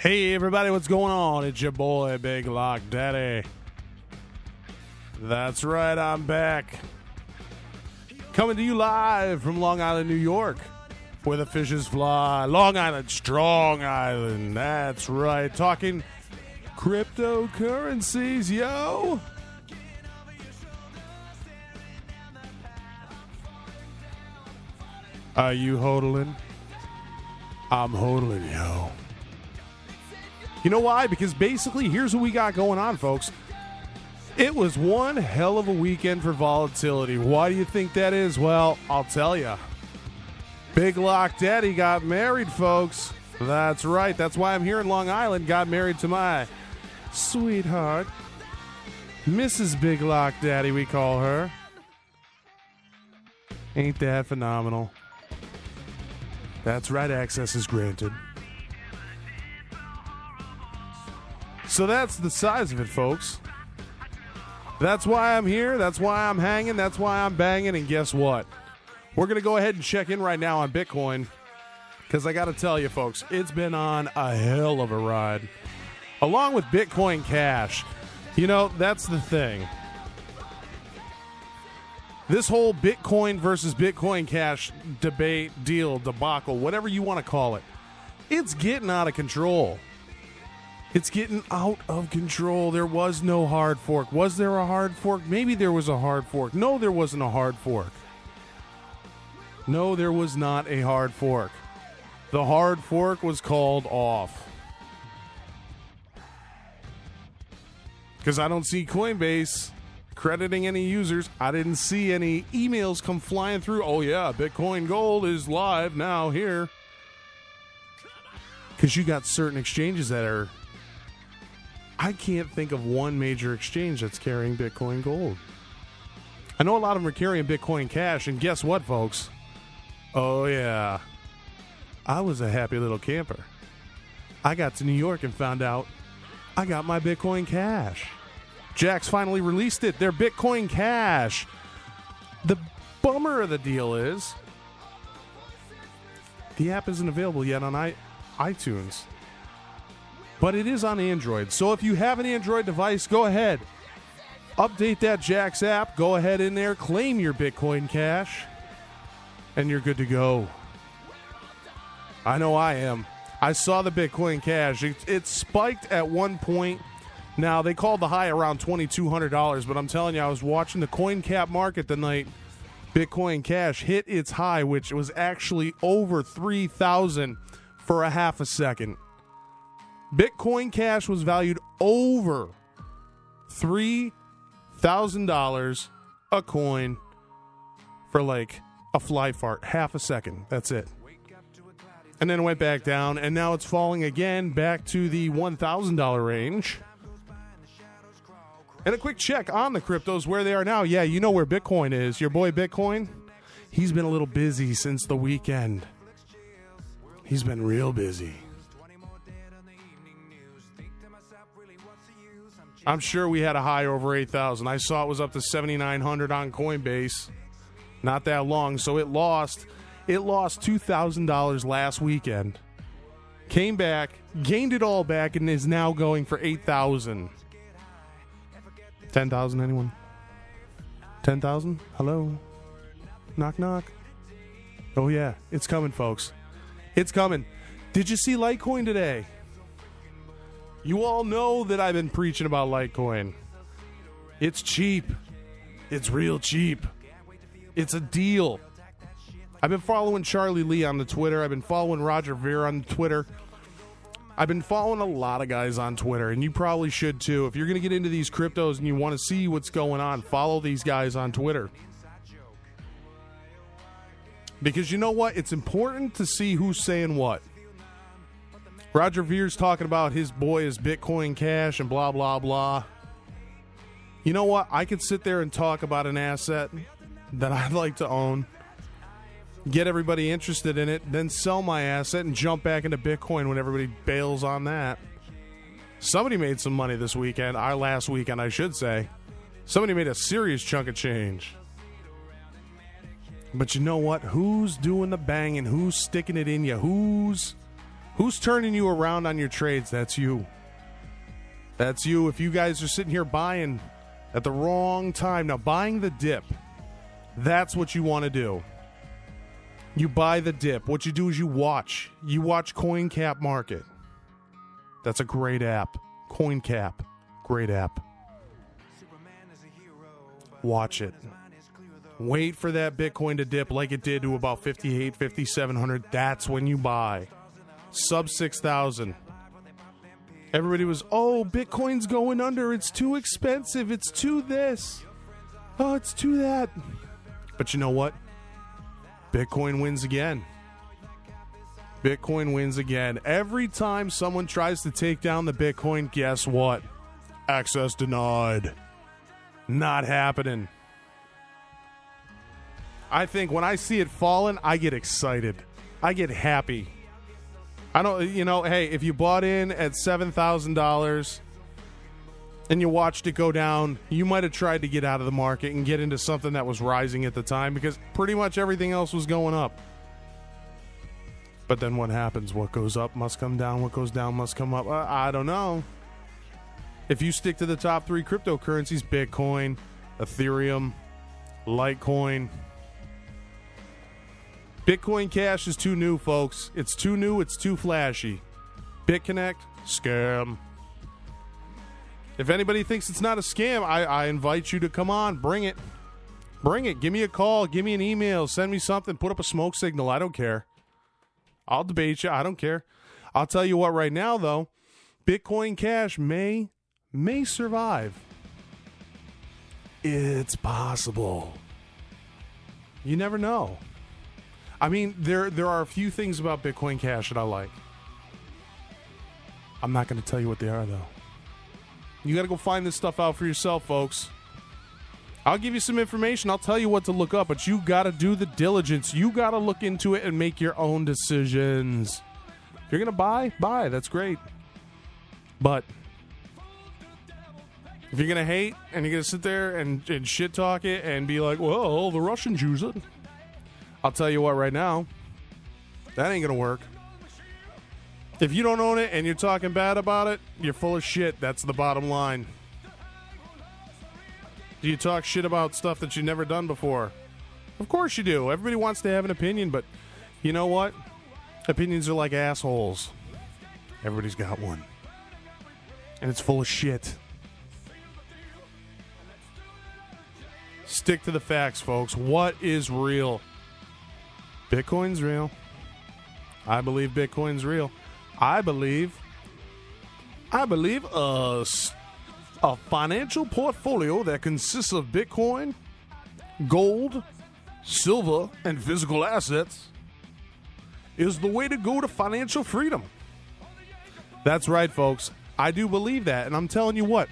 Hey everybody, what's going on? It's your boy Big Lock Daddy. That's right, I'm back. Coming to you live from Long Island, New York, where the fishes fly. Long Island, Strong Island. That's right. Talking cryptocurrencies, yo. Are you hodling? I'm hodling, yo. You know why? Because basically, here's what we got going on, folks. It was one hell of a weekend for volatility. Why do you think that is? Well, I'll tell you. Big Lock Daddy got married, folks. That's right. That's why I'm here in Long Island. Got married to my sweetheart, Mrs. Big Lock Daddy, we call her. Ain't that phenomenal? That's right. Access is granted. So that's the size of it, folks. That's why I'm here. That's why I'm hanging. That's why I'm banging. And guess what? We're going to go ahead and check in right now on Bitcoin. Because I got to tell you, folks, it's been on a hell of a ride. Along with Bitcoin Cash. You know, that's the thing. This whole Bitcoin versus Bitcoin Cash debate, deal, debacle, whatever you want to call it, it's getting out of control. It's getting out of control. There was no hard fork. Was there a hard fork? Maybe there was a hard fork. No, there wasn't a hard fork. No, there was not a hard fork. The hard fork was called off. Because I don't see Coinbase crediting any users. I didn't see any emails come flying through. Oh, yeah, Bitcoin Gold is live now here. Because you got certain exchanges that are... I can't think of one major exchange that's carrying Bitcoin Gold. I know a lot of them are carrying Bitcoin Cash, and guess what, folks? Oh, yeah. I was a happy little camper. I got to New York and found out I got my Bitcoin Cash. Jack's finally released it, their Bitcoin Cash. The bummer of the deal is the app isn't available yet on iTunes. But it is on Android. So if you have an Android device, go ahead. Update that Jack's app. Go ahead in there. Claim your Bitcoin Cash. And you're good to go. I know I am. I saw the Bitcoin Cash. It spiked at one point. Now, they called the high around $2,200. But I'm telling you, I was watching the CoinCap market the night Bitcoin Cash hit its high, which was actually over $3,000 for a half a second. Bitcoin Cash was valued over $3,000 a coin for like a fly fart, half a second. That's it. And then it went back down, and now it's falling again back to the $1,000 range. And a quick check on the cryptos, where they are now. Yeah, you know where Bitcoin is. Your boy Bitcoin, he's been a little busy since the weekend. He's been real busy. I'm sure we had a high over 8,000. I saw it was up to 7,900 on Coinbase not that long. So it lost $2,000 last weekend. Came back, gained it all back, and is now going for 8,000. 10,000, anyone? 10,000? Hello? Knock, knock. Oh, yeah. It's coming, folks. It's coming. Did you see Litecoin today? You all know that I've been preaching about Litecoin. It's cheap. It's real cheap. It's a deal. I've been following Charlie Lee on the Twitter. I've been following Roger Ver on Twitter. I've been following a lot of guys on Twitter, and you probably should too. If you're going to get into these cryptos and you want to see what's going on, follow these guys on Twitter. Because you know what? It's important to see who's saying what. Roger Ver's talking about his boy is Bitcoin Cash and blah, blah, blah. You know what? I could sit there and talk about an asset that I'd like to own, get everybody interested in it, then sell my asset and jump back into Bitcoin when everybody bails on that. Somebody made some money this weekend, last weekend, I should say. Somebody made a serious chunk of change. But you know what? Who's doing the banging? Who's sticking it in you? Who's Who's turning you around on your trades? That's you. That's you. If you guys are sitting here buying at the wrong time. Now, buying the dip, that's what you want to do. You buy the dip. What you do is you watch. You watch CoinCap Market. That's a great app. CoinCap. Great app. Watch it. Wait for that Bitcoin to dip like it did to about 58, 5,700. That's when you buy. Sub 6,000. Everybody was, oh, Bitcoin's going under. It's too expensive. It's too this. Oh, it's too that. But you know what? Bitcoin wins again. Bitcoin wins again. Every time someone tries to take down the Bitcoin, guess what? Access denied. Not happening. I think when I see it falling, I get excited. I get happy. I don't, hey, if you bought in at $7,000 and you watched it go down, you might have tried to get out of the market and get into something that was rising at the time because pretty much everything else was going up. But then what happens? What goes up must come down. What goes down must come up. I don't know. If you stick to the top 3 cryptocurrencies, Bitcoin, Ethereum, Litecoin. Bitcoin Cash is too new, folks. It's too new. It's too flashy. BitConnect, scam. If anybody thinks it's not a scam, I invite you to come on. Bring it. Bring it. Give me a call. Give me an email. Send me something. Put up a smoke signal. I don't care. I'll debate you. I don't care. I'll tell you what right now, though. Bitcoin Cash may survive. It's possible. You never know. I mean, there are a few things about Bitcoin Cash that I like. I'm not going to tell you what they are, though. You got to go find this stuff out for yourself, folks. I'll give you some information. I'll tell you what to look up, but you got to do the diligence. You got to look into it and make your own decisions. If you're going to buy. That's great. But if you're going to hate and you're going to sit there and shit talk it and be like, well, the Russians use it. I'll tell you what right now, that ain't going to work. If you don't own it and you're talking bad about it, you're full of shit. That's the bottom line. Do you talk shit about stuff that you've never done before? Of course you do. Everybody wants to have an opinion, but you know what? Opinions are like assholes. Everybody's got one. And it's full of shit. Stick to the facts, folks. What is real? Bitcoin's real. I believe Bitcoin's real. I believe a financial portfolio that consists of Bitcoin, gold, silver, and physical assets is the way to go to financial freedom. That's right, folks. I do believe that, and I'm telling you what.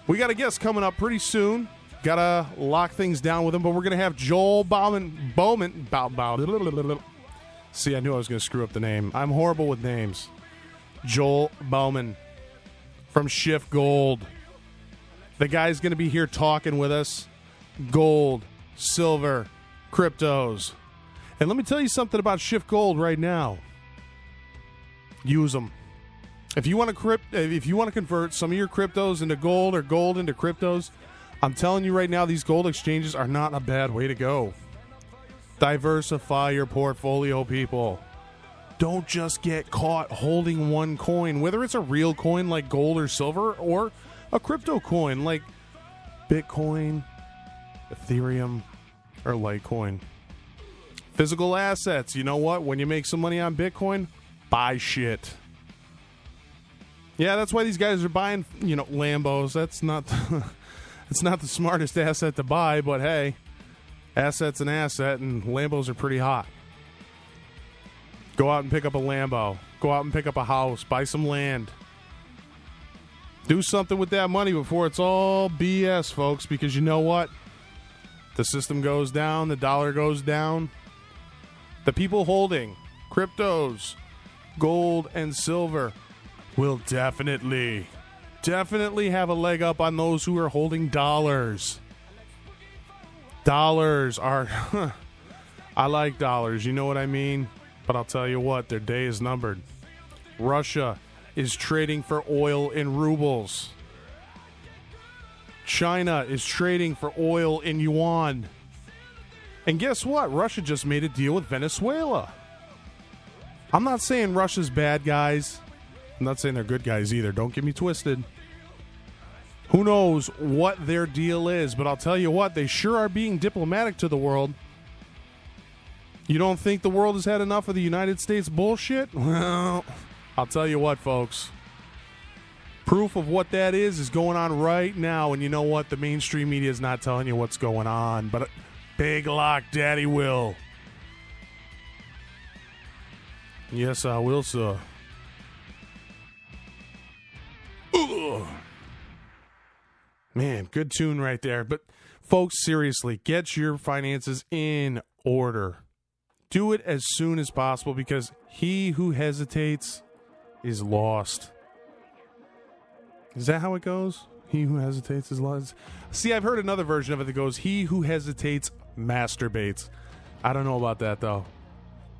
We got a guest coming up pretty soon. Got to lock things down with him, but we're going to have Joel Bowman. See, I knew I was going to screw up the name. I'm horrible with names. Joel Bowman from Shift Gold. The guy's going to be here talking with us. Gold, silver, cryptos. And let me tell you something about Shift Gold right now. Use them. If you want to convert some of your cryptos into gold or gold into cryptos, I'm telling you right now, these gold exchanges are not a bad way to go. Diversify your portfolio, people. Don't just get caught holding one coin, whether it's a real coin like gold or silver or a crypto coin like Bitcoin, Ethereum, or Litecoin. Physical assets. You know what? When you make some money on Bitcoin, buy shit. Yeah, that's why these guys are buying, Lambos. That's not... It's not the smartest asset to buy, but hey, asset's an asset, and Lambos are pretty hot. Go out and pick up a Lambo. Go out and pick up a house. Buy some land. Do something with that money before it's all BS, folks, because you know what? The system goes down. The dollar goes down. The people holding cryptos, gold, and silver will definitely have a leg up on those who are holding dollars. Dollars are... I like dollars, you know what I mean? But I'll tell you what, their day is numbered. Russia is trading for oil in rubles. China is trading for oil in yuan. And guess what? Russia just made a deal with Venezuela. I'm not saying Russia's bad guys. I'm not saying they're good guys either. Don't get me twisted. Who knows what their deal is, but I'll tell you what, they sure are being diplomatic to the world. You don't think the world has had enough of the United States bullshit? Well, I'll tell you what, folks. Proof of what that is going on right now, and you know what? The mainstream media is not telling you what's going on, but Big Lock Daddy will. Yes, I will, sir. Ugh. Man, good tune right there. But, folks, seriously, get your finances in order. Do it as soon as possible because he who hesitates is lost. Is that how it goes? He who hesitates is lost. See, I've heard another version of it that goes, he who hesitates masturbates. I don't know about that, though.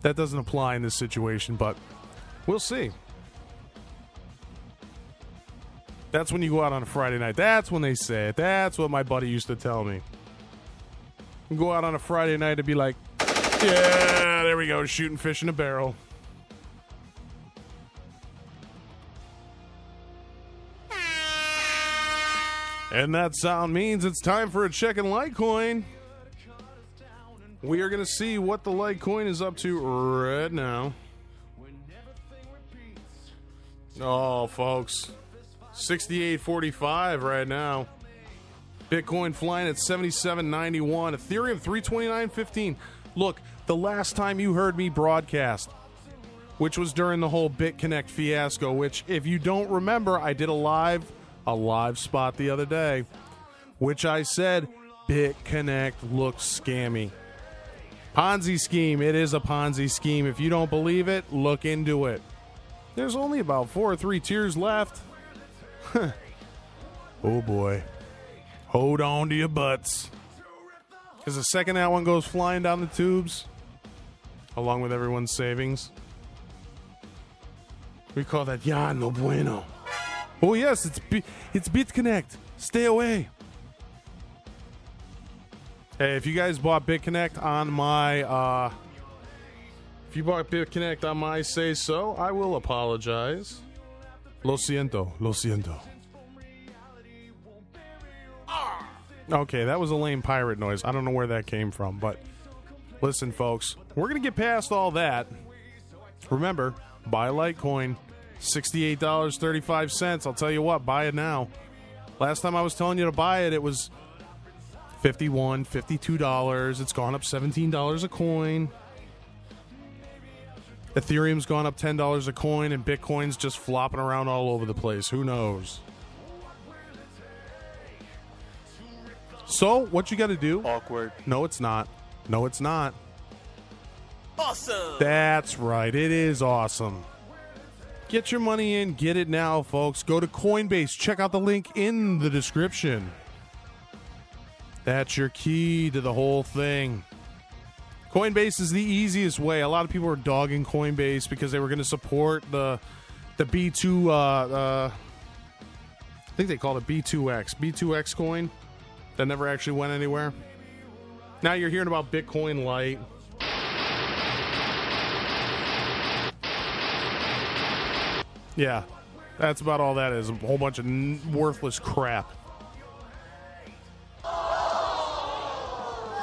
That doesn't apply in this situation, but we'll see. That's when you go out on a Friday night. That's when they say it. That's what my buddy used to tell me. You go out on a Friday night and be like, yeah, there we go, shooting fish in a barrel. And that sound means it's time for a check in Litecoin. We are going to see what the Litecoin is up to right now. Oh, folks. 68.45 right now. Bitcoin flying at 77.91. Ethereum 329.15. Look, the last time you heard me broadcast, which was during the whole BitConnect fiasco, which, if you don't remember, I did a live spot the other day, which I said BitConnect looks scammy. Ponzi scheme. It is a Ponzi scheme. If you don't believe it, look into it. There's only about 4 or 3 tiers left. Oh boy. Hold on to your butts. Because the second that one goes flying down the tubes, along with everyone's savings, we call that ya no bueno. Oh yes, it's BitConnect. Stay away. Hey, if you guys bought BitConnect on my say so, I will apologize. Lo siento. Okay, that was a lame pirate noise. I don't know where that came from, but listen, folks, we're going to get past all that. Remember, buy Litecoin, $68.35. I'll tell you what, buy it now. Last time I was telling you to buy it, it was $51, $52. It's gone up $17 a coin. Ethereum's gone up $10 a coin, and Bitcoin's just flopping around all over the place. Who knows? So, what you got to do? Awkward. No, it's not. No, it's not. Awesome. That's right. It is awesome. Get your money in. Get it now, folks. Go to Coinbase. Check out the link in the description. That's your key to the whole thing. Coinbase is the easiest way. A lot of people are dogging Coinbase because they were going to support the B2, I think they called it B2X coin that never actually went anywhere. Now you're hearing about Bitcoin Lite. Yeah, that's about all that is. A whole bunch of worthless crap.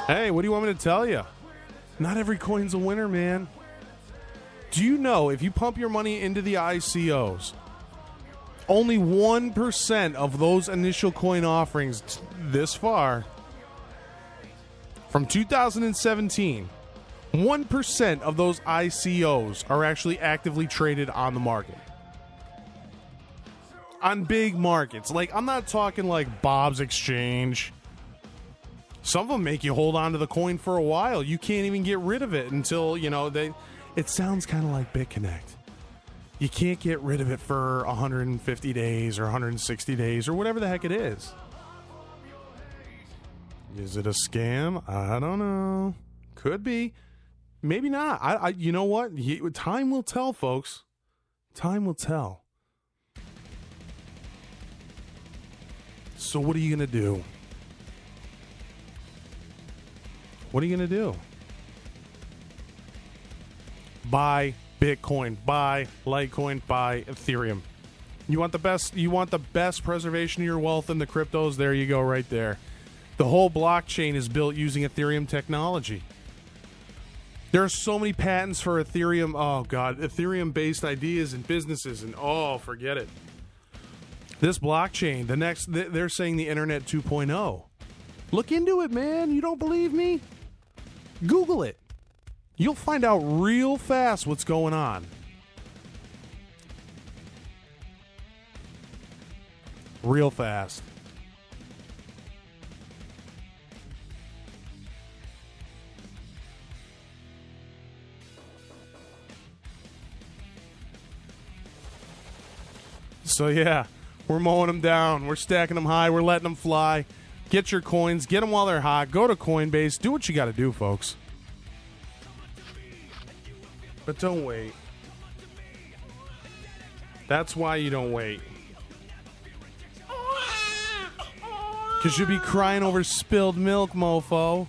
Hey, what do you want me to tell you? Not every coin's a winner, man. Do you know if you pump your money into the ICOs, only 1% of those initial coin offerings this far, from 2017, 1% of those ICOs are actually actively traded on the market. On big markets. Like, I'm not talking like Bob's Exchange. Some of them make you hold on to the coin for a while. You can't even get rid of it until, it sounds kind of like BitConnect. You can't get rid of it for 150 days or 160 days or whatever the heck it is. Is it a scam? I don't know. Could be. Maybe not. I you know what? Time will tell, folks. Time will tell. So what are you going to do? What are you going to do? Buy Bitcoin, buy Litecoin, buy Ethereum. You want the best preservation of your wealth in the cryptos? There you go, right there. The whole blockchain is built using Ethereum technology. There are so many patents for Ethereum. Oh, God. Ethereum-based ideas and businesses. And, forget it. This blockchain, they're saying the Internet 2.0. Look into it, man. You don't believe me? Google it. You'll find out real fast what's going on. Real fast. So, yeah, we're mowing them down. We're stacking them high. We're letting them fly. Get your coins. Get them while they're hot. Go to Coinbase. Do what you got to do, folks. But don't wait. That's why you don't wait. Because you'll be crying over spilled milk, mofo.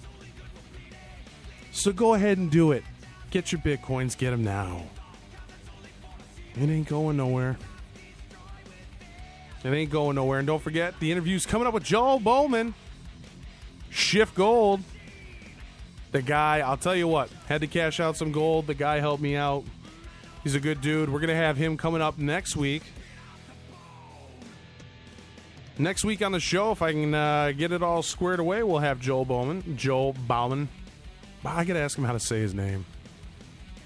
So go ahead and do it. Get your Bitcoins. Get them now. It ain't going nowhere. It ain't going nowhere. And don't forget, the interview's coming up with Joel Bowman. Shift Gold. The guy, I'll tell you what, had to cash out some gold. The guy helped me out. He's a good dude. We're going to have him coming up next week. Next week on the show, if I can get it all squared away, we'll have Joel Bowman. I got to ask him how to say his name.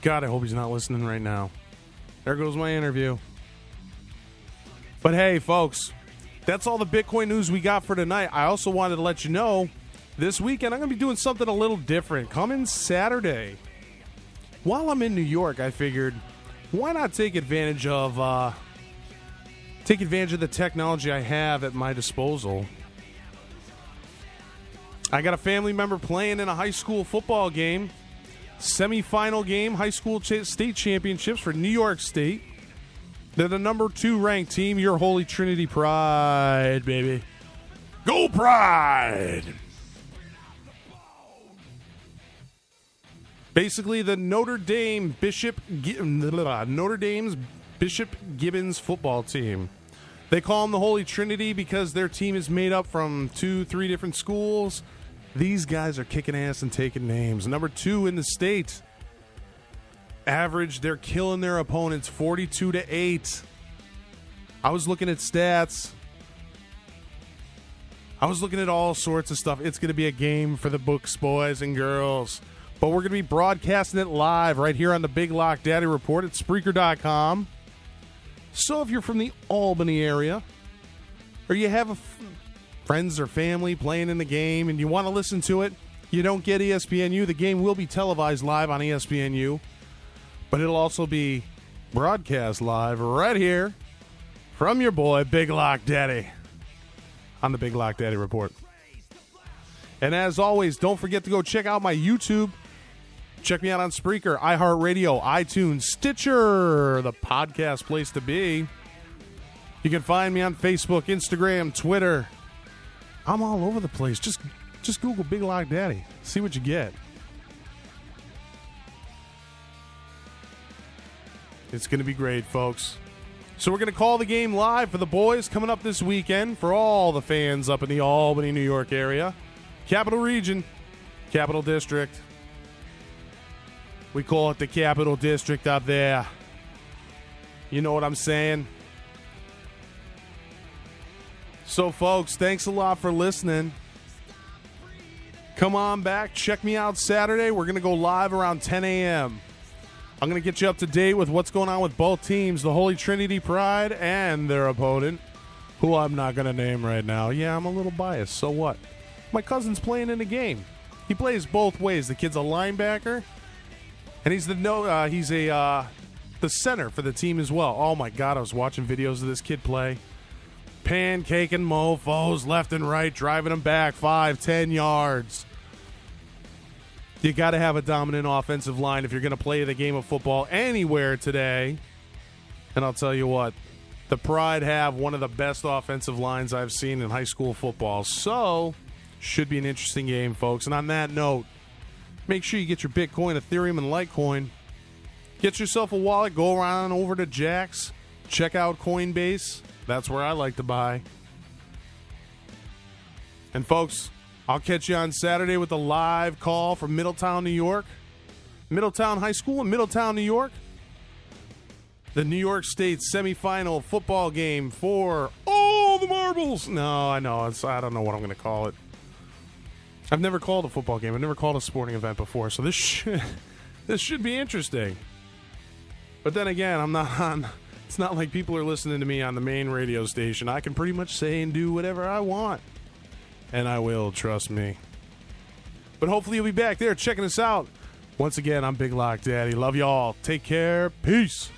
God, I hope he's not listening right now. There goes my interview. But hey, folks, that's all the Bitcoin news we got for tonight. I also wanted to let you know, this weekend I'm going to be doing something a little different. Coming Saturday, while I'm in New York, I figured, why not take advantage of the technology I have at my disposal. I got a family member playing in a high school football game, semifinal game, high school state championships for New York State. They're the number 2 ranked team, your Holy Trinity Pride, baby. Go Pride! Basically, the Notre Dame's Bishop Gibbons football team. They call them the Holy Trinity because their team is made up from 2-3 different schools. These guys are kicking ass and taking names. Number 2 in the state. Average, they're killing their opponents 42-8. I was looking at stats. I was looking at all sorts of stuff. It's going to be a game for the books, boys and girls. But we're going to be broadcasting it live right here on the Big Lock Daddy Report at Spreaker.com. So if you're from the Albany area, or you have friends or family playing in the game and you want to listen to it, you don't get ESPNU, the game will be televised live on ESPNU. But it'll also be broadcast live right here from your boy, Big Lock Daddy, on the Big Lock Daddy Report. And as always, don't forget to go check out my YouTube. Check me out on Spreaker, iHeartRadio, iTunes, Stitcher, the podcast place to be. You can find me on Facebook, Instagram, Twitter. I'm all over the place. Just Google Big Lock Daddy. See what you get. It's going to be great, folks. So we're going to call the game live for the boys coming up this weekend for all the fans up in the Albany, New York area. Capital Region, Capital District. We call it the Capital District up there. You know what I'm saying? So, folks, thanks a lot for listening. Come on back. Check me out Saturday. We're going to go live around 10 a.m. I'm going to get you up to date with what's going on with both teams, the Holy Trinity Pride and their opponent, who I'm not going to name right now. Yeah, I'm a little biased. So what? My cousin's playing in the game. He plays both ways. The kid's a linebacker, and he's the center for the team as well. Oh, my God, I was watching videos of this kid play. Pancaking mofos left and right, driving them back 5-10 yards. You got to have a dominant offensive line if you're going to play the game of football anywhere today. And I'll tell you what, the Pride have one of the best offensive lines I've seen in high school football. So, should be an interesting game, folks. And on that note, make sure you get your Bitcoin, Ethereum, and Litecoin. Get yourself a wallet. Go around over to Jack's. Check out Coinbase. That's where I like to buy. And, folks, I'll catch you on Saturday with a live call from Middletown, New York. Middletown High School in Middletown, New York. The New York State semifinal football game for all the marbles. No, I know. I don't know what I'm going to call it. I've never called a football game. I've never called a sporting event before, so this should be interesting. But then again, I'm not on. It's not like people are listening to me on the main radio station. I can pretty much say and do whatever I want. And I will, trust me. But hopefully you'll be back there checking us out. Once again, I'm Big Lock Daddy. Love y'all. Take care. Peace.